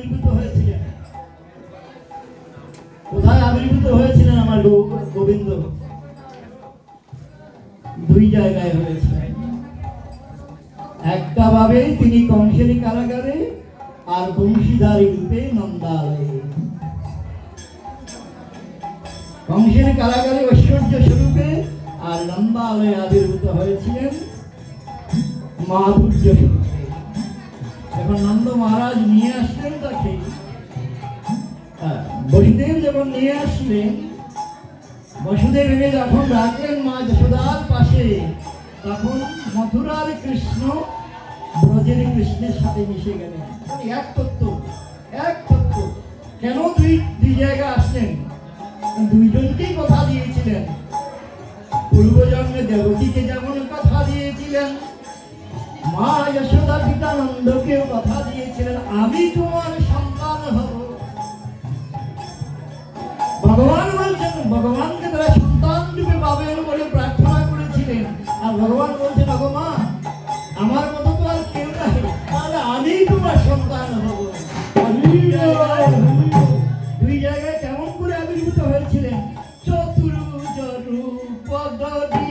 আবির্ভূত হয়েছিলেন? কোথায় আবির্ভূত হয়েছিলেন আমার গোবিন্দ? দুই জায়গায় হয়েছিলেন। একটা ভাবে তিনি কংসের কারাগারে, আর বংশীধারী রূপে নন্দালয়ে। কংসের কারাগারে ঐশ্বর্য স্বরূপে, আর নন্দালয়ে আবির্ভূত হয়েছিলেন মাধুর্য স্বরূপে। এখন নন্দ মহারাজ নিয়ে আসলেন তাকে, বসুদেব যখন নিয়ে আসলেন, বসুদেব এনে যখন রাখলেন মা যশোদার পাশে, তখন মথুরার কৃষ্ণ ব্রজের কৃষ্ণের সাথে মিশে গেলেন। এক তত্ত্ব, এক তত্ত্ব। কেন দুই জায়গায় আসলেন? দুইজনকেই কথা দিয়েছিলেন। পূর্বজন্মে দেবকীকে যেমন কথা দিয়েছিলেন, মা যশোদা পিতা নন্দকেও কথা দিয়েছিলেন, আমি তোমার সন্তান হব। ভগবান বলছেন, ভগবানকে তারা সন্তান রূপে পাবেন বলে প্রার্থনা করেছিলেন। আর ভগবান বলছেন, ভগবান আমার মতো তো আর কেউ নাই, তাহলে আমি তোমার সন্তান হব। দুই জায়গায় কেমন করে আবির্ভূত হয়েছিলেন? চতুর্ভুজ রূপ ধরি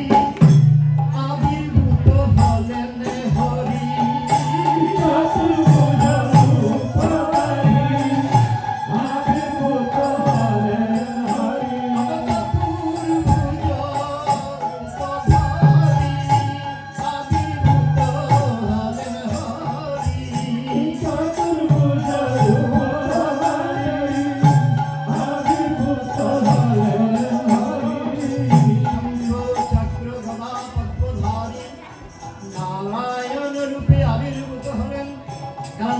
আবির্ভূত হলেন হরি। চতুর্ভুজ রূপ ধরি আবির্ভূত হলেন হরি। চতুর্ভুজ রূপ ধরি আবির্ভূত হলেন হরি। চতুর্ভুজ রূপ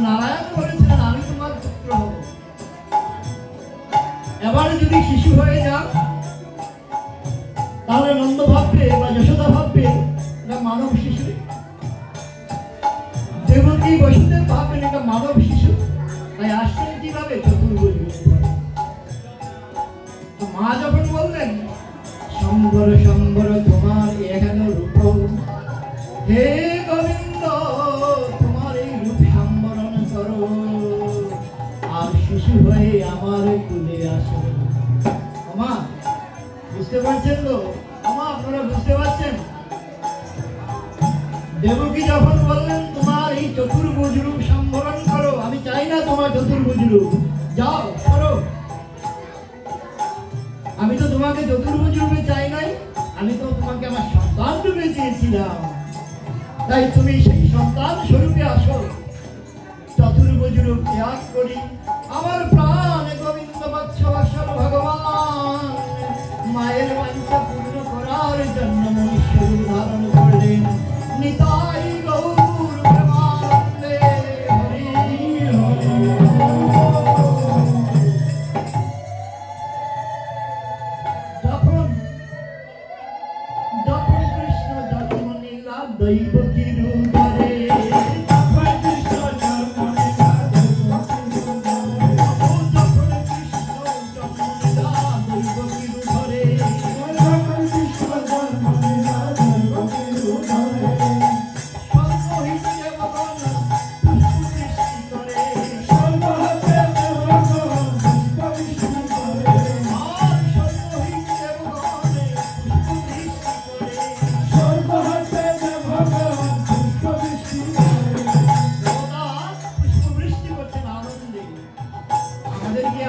নারায়ণ বলেছিলেন, আমি তোমার পুত্র হব। এবার যদি শিশু হয়ে যান, তাহলে নন্দ ভাববে বা যশোদা ভাববে এটা মানব শিশু। দেবকী বসুদেব ভাববেন এটা মানব শিশু। তাই আসছেন কিভাবে? চতুর্ভুজ। মা যখন বললেন, সম্বর সম্বর তোমার এখানে রূপ, হে গোবিন্দ তোমার এই রূপ সম্বরণ করো, আর শিশু হয়ে আমার কুলে আসো। মা বুঝতে পারছেন তো? মা আপনারা বুঝতে পারছেন? দেবকী যখন বললেন তোমার এই চতুর্ভুজ রূপ সম্বরণ করো, আমি চাই না তোমার চতুর্ভুজ রূপ, যাও করো। আমি তো তোমাকে চতুর্ভুজ রূপে চাই নাই, আমি তো তোমাকে আমার সন্তান রূপে চেয়েছিলাম। তাই তুমি সেই সন্তান স্বরূপে আসো। চতুর্ভুজ রূপ ত্যাগ করি আমার প্রাণ গোবিন্দ বৎস বৎসল ভগবান মায়ের বাঞ্ছা পূর্ণ করার জন্য মনুষ্য রূপ ধারণ করলেন। নিতাই গৌর প্রেমানন্দে হরি হরি। যখন কৃষ্ণ জন্ম নিলা দৈবকী রূপ ধরে,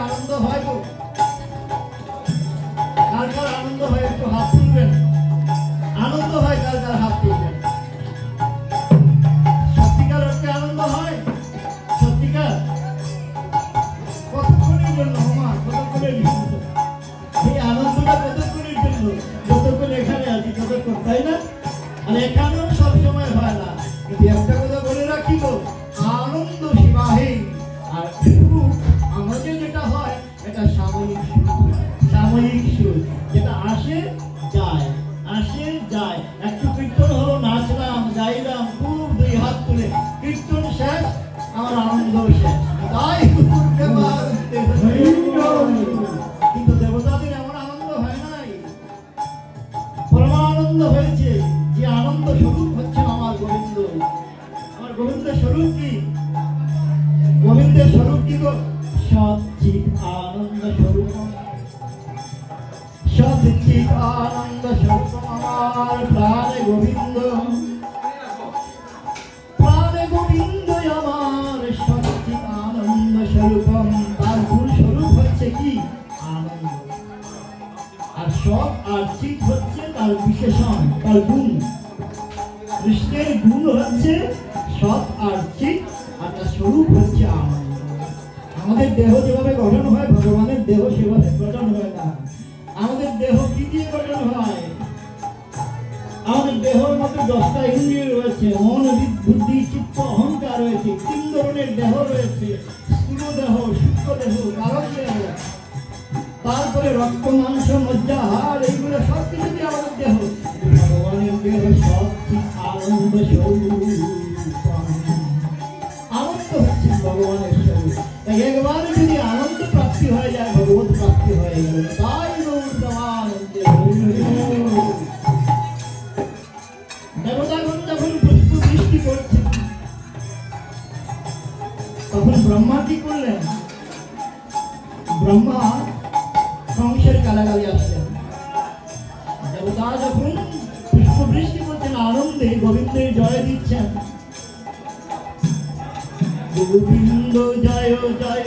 আনন্দ হয় তো? কার কার আনন্দ হয় একটু হাত তুলবেন। আনন্দ হয় কার কার হাত তুলবেন। সত্যিকার অর্থে আনন্দ হয়? সত্যিকার? কতক্ষণের জন্য মা? কতক্ষণের জন্য? এই আনন্দটা কতক্ষণের জন্য? যতক্ষণ এখানে আছি ততক্ষণ, তাই না? আর এখানেও সবসময় হয় না। কিন্তু একটা কথা বলে রাখি তো, আনন্দ সীমাহীন। আর আমাদের যেটা হয় এটা সাময়িক সুখ, যেটা আসে যায়, আসে যায়। একটু কীর্তন হলো, নাচলাম গাইলাম খুব, দুই হাত তুলে কীর্তন শেষ, আমার আনন্দ শেষ। তাই কিন্তু দেবতাদের এমন আনন্দ হয় নাই। পরমানন্দ হয়েছে। যে আনন্দ স্বরূপ হচ্ছে আমার গোবিন্দ। আমার গোবিন্দ স্বরূপ কি? গোবিন্দ গোবিন্দের স্বরূপ কি গো? সচ্চিৎ আনন্দ স্বরূপ, সচ্চিৎ আনন্দ স্বরূপ আমার প্রাণে গোবিন্দ, প্রাণে গোবিন্দ আমার সচ্চিৎ আনন্দ স্বরূপম। তার মূল স্বরূপ হচ্ছে কি? আনন্দ। আর সৎ আর চিৎ হচ্ছে তার বিশেষণ, তার গুণ। কৃষ্ণের গুণ হচ্ছে সৎ আর চিৎ, আর তার স্বরূপ হচ্ছে আনন্দ। আমাদের দেহ যেভাবে গঠন হয়, ভগবানের দেহ সেভাবে গঠন হয় না। আমাদের দেহ কি দিয়ে গঠন হয়? আমাদের দেহের মধ্যে 10টা ইন্দ্রিয় রয়েছে, মন, বুদ্ধি, চিত্ত, অহংকার রয়েছে, 3 ধরনের দেহ রয়েছে, স্থূল দেহ, সূক্ষ্ম দেহ, কারক দেহ, তারপরে রক্ত, মাংস, মজ্জা, হাড়, এইগুলো সব কিছু দিয়ে আমাদের দেহ। ভগবানের দেহ সচ্চিৎ আনন্দ স্বরূপ, আনন্দ হচ্ছে ভগবানের স্বরূপ। তাই একবার যদি আনন্দ প্রাপ্তি হয়ে যায়, ভগবত প্রাপ্তি হয়ে গেল। তাই দেবতাগণ যখন পুষ্প বৃষ্টি করছে, তখন ব্রহ্মা কি করলেন? ব্রহ্মা কংসের কারাগারে আসলেন। দেবতা যখন পুষ্প বৃষ্টি করছেন, আনন্দে গোবিন্দের জয় দিচ্ছেন। গোবিন্দ জয় জয়,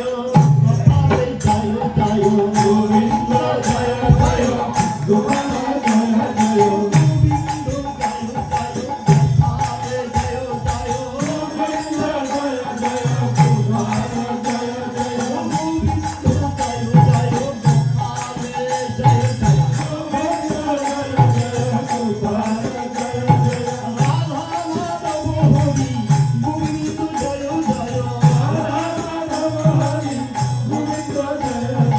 গোপালে জয় জয়, গোবিন্দ জয় জয়, গোপালে জয় জয়, গোবিন্দ জয় জয়, গোপালে জয় জয়, গোবিন্দ জয় জয়, গোপালে জয় জয়, গোবিন্দ জয় জয়, গোপালে জয় জয়, গোবিন্দ জয় জয়, গোপালে জয় জয়, রাধা মাধব হরি গোবিন্দ জয় জয়, রাধা মাধব হরি গোবিন্দ জয় জয়, রাধা মাধব হরি গোবিন্দ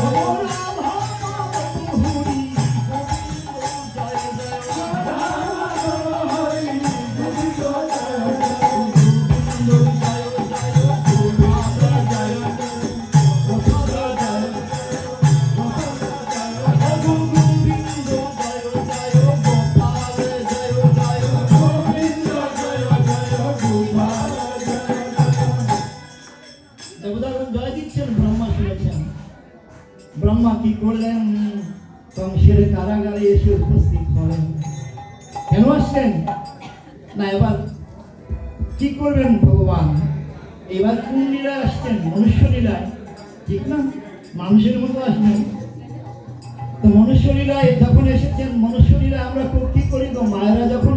জয় জয়, রাধা মাধব হরি গোবিন্দ জয় জয়, গোবিন্দ জয় জয়, গোপাল জয় জয়, গোপাল জয় জয়, গোবিন্দ জয় জয়, গোপাল জয় জয়, গোবিন্দ জয় জয়, গোপাল জয় জয়। দেবতাগণ জয় দিচ্ছেন, ব্রহ্মা শুনেছেন। ব্রহ্মা কি করলেন? কংসের কারাগারে এসে উপস্থিত হলেন। কেন আসছেন? না, এবার কি করবেন ভগবান? এবার কোন লীলায় আসছেন? মনুষ্য লীলায়, ঠিক না? মানুষের মতো আসবেন। তো মনুষ্য লীলায় যখন এসেছেন, মনুষ্য লীলায় আমরা কি করি গো? মায়েরা যখন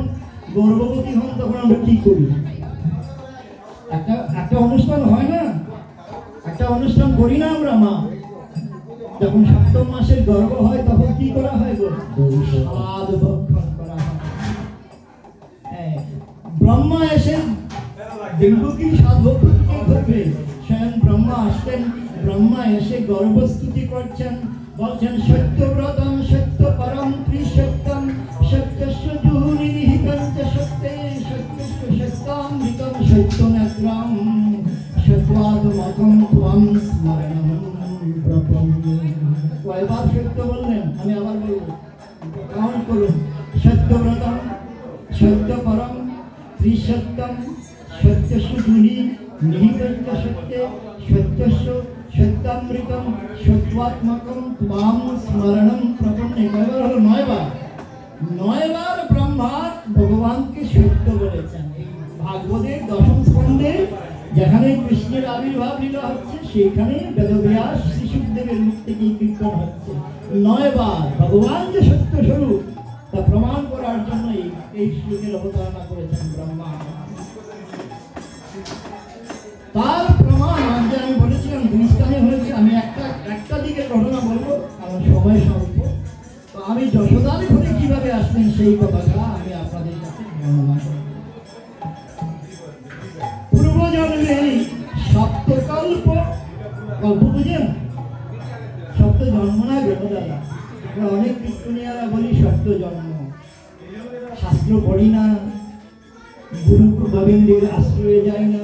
গর্ভবতী হন, তখন আমরা কি করি? একটা অনুষ্ঠান হয় না? একটা অনুষ্ঠান করি না আমরা? মা যখন 7ম মাসের গর্ভ হয়, তখন কি করা হয় গো? স্বাদ ভক্ষণ করা হয়। ব্রহ্মা এসে দেখবো কি স্বাদ ভক্ষণ কে করবে? স্বয়ং ব্রহ্মা আসলেন। ব্রহ্মা এসে গর্ভস্তুতি করছেন, বলছেন সত্যব্রতম সত্য পরম ত্রিসত্যম সত্যস্য জুহুনি নিহিতং চ সত্যে সত্যস্য সত্যামৃতম সত্যনেত্রম সত্যাত্মকম ত্বং স্মরণম প্রপন্যে। কয়বার সত্য বললেন? আমি আবার বলবো, কাউন্ট করুন। সত্যব্রতম সত্য পরম ত্রিসত্যম সত্যস্য জুহুনি নিহিতং চ সত্যে সত্যস্য সত্যামৃতম সত্যাত্মকম ত্বং স্মরণম প্রপন্যে। কয়বার হলো? 9 বার। 9 বার ব্রহ্মা ভগবানকে সত্য বলেছেন। এই ভাগবতের 10ম স্কন্ধে যেখানে কৃষ্ণের আবির্ভাব লীলা হচ্ছে, সেখানে বেদব্যাস শ্রী শুকদেবের মুখ থেকে কীর্তন হচ্ছে। 9 বার ভগবান যে সত্য স্বরূপ, তা প্রমাণ করার জন্য এই শ্লোকের অবতারণা করেছেন ব্রহ্মা। তার প্রমাণ আজকে আমি বলেছিলাম 2 স্থানে হয়েছে। আমি একটা দিকে ঘটনা বলবো, কারণ সময় স্বল্প। তো আমি যশোদার ঘরে কিভাবে আসলেন সেই কথাটা আমি আপনাদের কাছে বর্ণনা করব। পূর্বজন্মে সপ্তকল্প, কল্প বুঝেন? সপ্ত জন্ম না গেল দাদা, আমরা অনেক কীর্তনিয়ারা বলি সপ্ত জন্ম। শাস্ত্র পড়ি না, গুরু গোবিন্দের আশ্রয়ে যাই না,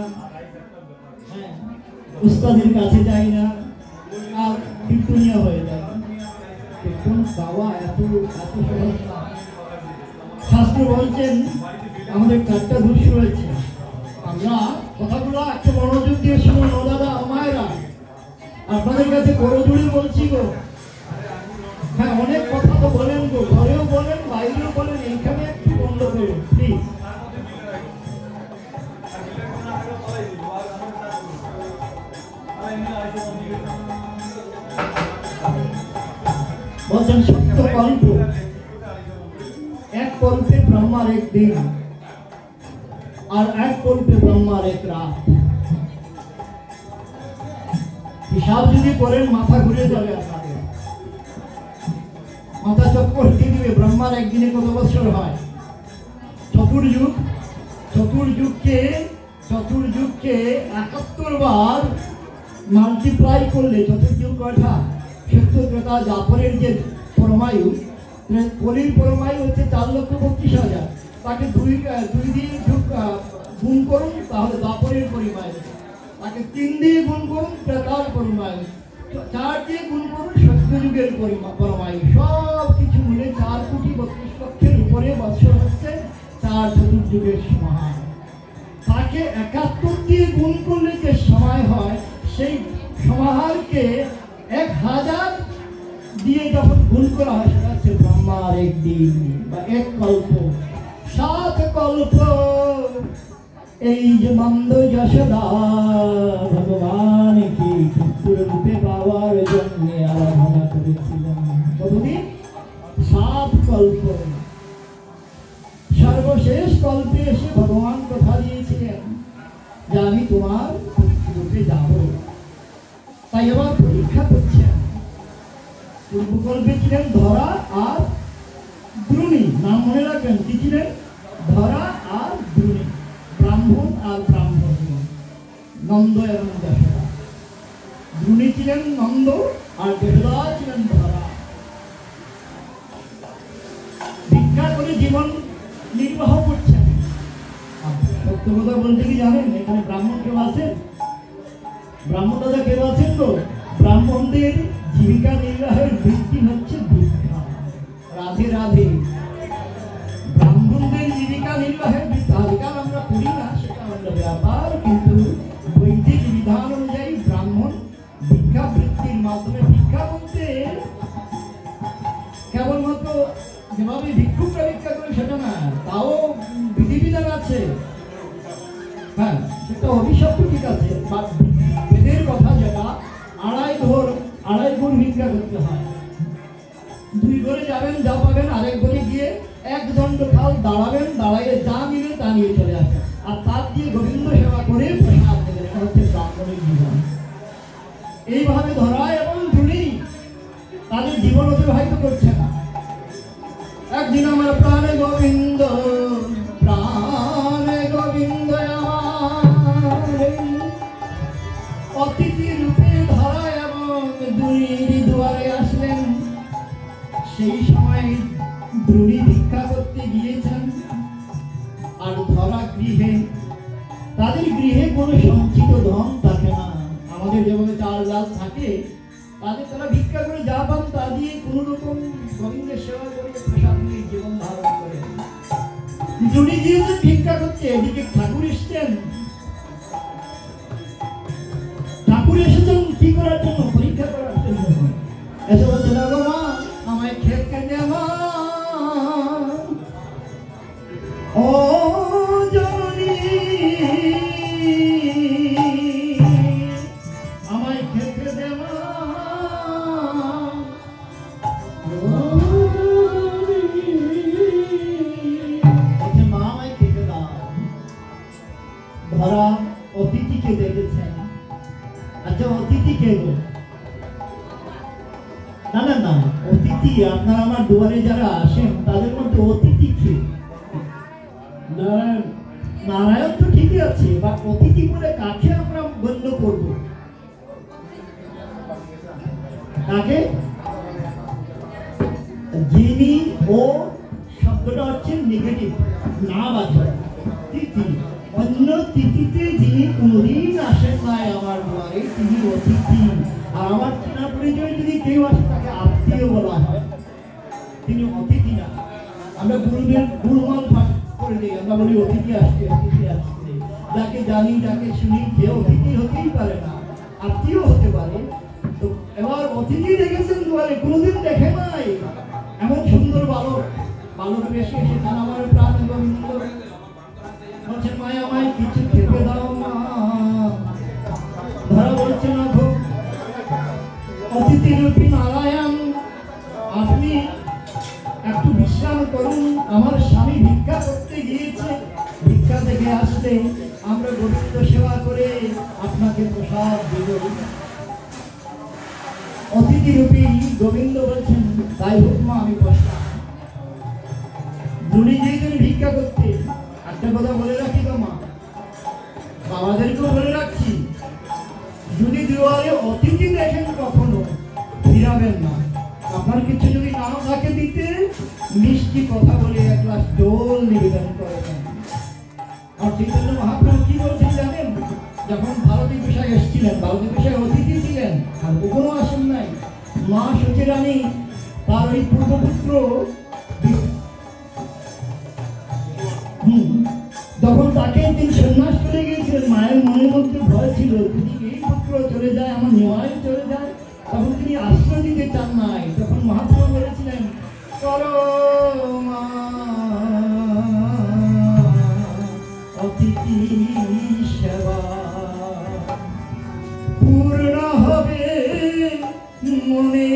উস্তাদের কাছে যাই না, আর কীর্তনিয়া হয়ে যায়। কীর্তন গাওয়া এত সহজ না। শাস্ত্র বলছেন আমাদের 4টা দোষ রয়েছে। আমরা কথাগুলো একটু মনোযোগ দিয়ে শুনুন ও দাদা ও মায়েরা, আপনাদের কাছে বড় জুড়ে বলছি গো। হ্যাঁ, অনেক কথা তো বলেন গো, ঘরেও বলেন বাইরেও বলেন, এইখানে একটু বন্ধ করুন প্লিজ। বলছেন সত্য কল্প, এক কল্পে ব্রহ্মার এক দিন আর এক কল্পে ব্রহ্মার এক রাত। হিসাব যদি করেন মাথা ঘুরে যাবে, আপনাদের মাথা চক্কর দিয়ে দিবে। ব্রহ্মার একদিনে কত বছর হয়? চতুর্যুগ। চতুর্যুগকে 71 বার মাল্টিপ্লাই করলে চতুর্যুগ কয়টা? সত্য ত্রেতা দ্বাপরের যে পরমায়ু, কলির পরমায়ু হচ্ছে 4,32,000। তাকে দুই দিয়ে গুণ করুন, তাহলে দ্বাপরের পরিমায়ু। তাকে 3 দিয়ে গুণ করুন, ত্রেতার পরমায়ু। 4 দিয়ে গুণ করুন, সত্যযুগের পরমায়ু। সব কিছু মিলে 4,32,00,000 উপরে বৎসর হচ্ছে 4 চতুর্যুগের সমান। তাকে 71 দিয়ে গুণ করলে যে সময় হয়, সেই সমাহারকে 1000 দিয়ে যখন গুণ করা হয়, সেটা হচ্ছে ব্রহ্মার এক দিন বা এক কল্প। 7 কল্প এই যে নন্দ যশোদা ভগবানকে পুত্র রূপে পাওয়ার জন্য আরাধনা করেছিলেন। কতদিন? 7 কল্প। সর্বশেষ কল্পে এসে ভগবান কথা দিয়েছিলেন যে আমি তোমার রূপে যাব। তাই আবার পরীক্ষা করছেন। পূর্বকল্পে ছিলেন ধরা আর দ্রুণী, নাম মনে রাখবেন কি ছিলেন? ধরা আর দ্রুণী, ব্রাহ্মণ আর ব্রাহ্মণী, নন্দ এবং যশোদা। দ্রুণী ছিলেন নন্দ আর যশোদা ছিলেন ধরা। ভিক্ষা করে জীবন নির্বাহ করছেন। সত্য কথা বলতে কি জানেন, এখানে ব্রাহ্মণ কেউ আছেন? ব্রাহ্মণ দাদা কেউ আছেন তো? ব্রাহ্মণদের জীবিকা নির্বাহের ভিত্তি হচ্ছে ভিক্ষা। রাধে রাধে। ব্রাহ্মণদের জীবিকা নির্বাহের ভিত্তি, আজকাল আমরা করি না, সেটা অন্য ব্যাপার, কিন্তু বৈদিক বিধান অনুযায়ী ব্রাহ্মণ ভিক্ষা বৃত্তির মাধ্যমে, ভিক্ষা বলতে কেবলমাত্র যেভাবে ভিক্ষুকরা ভিক্ষা করে সেটা না, তাও বিধিবিধান আছে। হ্যাঁ, সেটা অভিশপ্ত ঠিক আছে, বেদের কথা যেটা 2.5 গুণ ভিক্ষা করতে হয়। 2 ঘরে যাবেন, যা পাবেন, আরেক ঘরে গিয়ে 1 দণ্ড কাল দাঁড়াবেন, দাঁড়াইয়ে যা নিবে তা নিয়ে চলে আসবেন, আর তার দিয়ে গোবিন্দ সেবা করে প্রসাদ দেবেন। এটা হচ্ছে ব্রাহ্মণের জীবন। এইভাবে ধরা এবং ধুলি তাদের জীবন অতিবাহিত করছে না। একদিন আমার প্রাণে গোবিন্দ, প্রাণে গোবিন্দ অতিথি রূপে ধরা এবং দ্রুণীর দুয়ারে আসলেন। সেই সময় দ্রুণী ভিক্ষা করতে গিয়েছেন, আর ধরা গৃহে, তাদের গৃহে কোনো সঞ্চিত ধন থাকে না। আমাদের যেভাবে চাল ডাল থাকে, তাদের তারা ভিক্ষা করে যা পান তা দিয়ে কোন রকম গোবিন্দের সেবা করে প্রসাদ নিয়ে জীবন ধারণ করে। দ্রুণী গিয়েছেন ভিক্ষা করতে, এদিকে ঠাকুর এসছেন। ঠাকুর এসেছেন কি করার জন্য? পরীক্ষা করার জন্য। এসে বলছে, দাদা মা আমায় খেতে দে মা, ও জননী আমায় খেতে দে মা, মা আমায় খেতে দাও। ধরা অতিথিকে দেখেছেন। আচ্ছা, অতিথি কে গো? না না না, অতিথি আপনার আমার দুয়ারে যারা আসেন তাদের মধ্যে অতিথি কে? নারায়ণ তো ঠিকই আছে, বা অতিথি বলে কাকে আমরা গণ্য করব? কাকে? যিনি, ও শব্দটা হচ্ছে নেগেটিভ, না বাচক, তিথি। অন্য তিথিতে যিনি কোনদিন আসেন নাই আমার দুয়ারে, তিনি অতিথি। আর আমার চেনা পরিচয় যদি কেউ আসে, তাকে আত্মীয় বলা হয়, তিনি অতিথি না। আমরা গুরুদের গুরুমান পাঠ করে দিই, আমরা বলি অতিথি আসছে, অতিথি আসছে। যাকে জানি যাকে শুনি যে অতিথি হতেই পারে না, আত্মীয় হতে পারে। তো এবার অতিথি দেখেছেন দুয়ারে, কোনোদিন দেখে নাই এমন সুন্দর বালক। বালক বেশি এসেছেন আমার প্রাণ গোবিন্দ, বলছেন মায় আমায় কিছু খেতে দাও মা। ধরা বলছে না গো অতিথি রূপী নারায়ণ, আপনি একটু বিশ্রাম করুন, আমার স্বামী ভিক্ষা করতে গিয়েছে, ভিক্ষা থেকে আসলে আমরা গোবিন্দ সেবা করে আপনাকে প্রসাদ দেব। অতিথি রূপী গোবিন্দ বলছেন তাই হোক মা, আমি বসলাম। দুনি গিয়েছেন ভিক্ষা করতে। একটা কথা বলে রাখি গো মা, বাবাদেরকেও বলে রাখছি, যদি দুয়ারে অতিথি দেখেন কখনো ফিরাবেন না। আপনার কিছু যদি নাও থাকে দিতে, মিষ্টি কথা বলে এক গ্লাস জল নিবেদন করবেন। আর চৈতন্য মহাপ্রভু কি বলছেন জানেন? যখন ভারতী বিষয় এসেছিলেন, ভারতী বিষয় অতিথি ছিলেন, আর কখনো আসেন নাই। মা সচিরানী তার ওই পূর্বপুত্র যখন তাকে একদিন সন্ন্যাস করে গিয়েছিলেন, মায়ের মনের মধ্যে ভয় ছিল যদি এই পুত্র চলে যায়, আমার নিমায় চলে যায়, তখন তিনি আশ্রয় দিতে চান নাই। তখন মহাপ্রভু বলেছিলেন করো মা অতিথি সেবা, পূর্ণ হবে মনে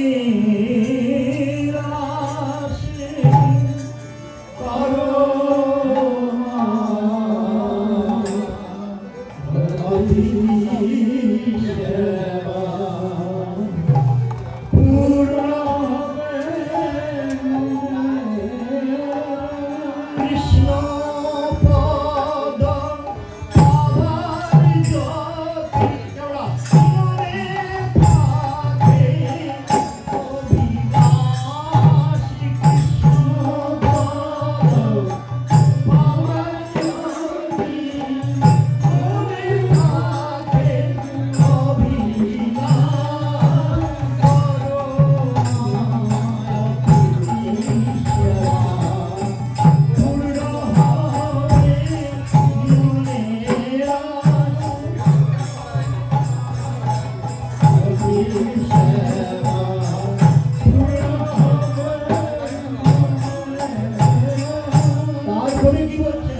তারপরে কি বলছে?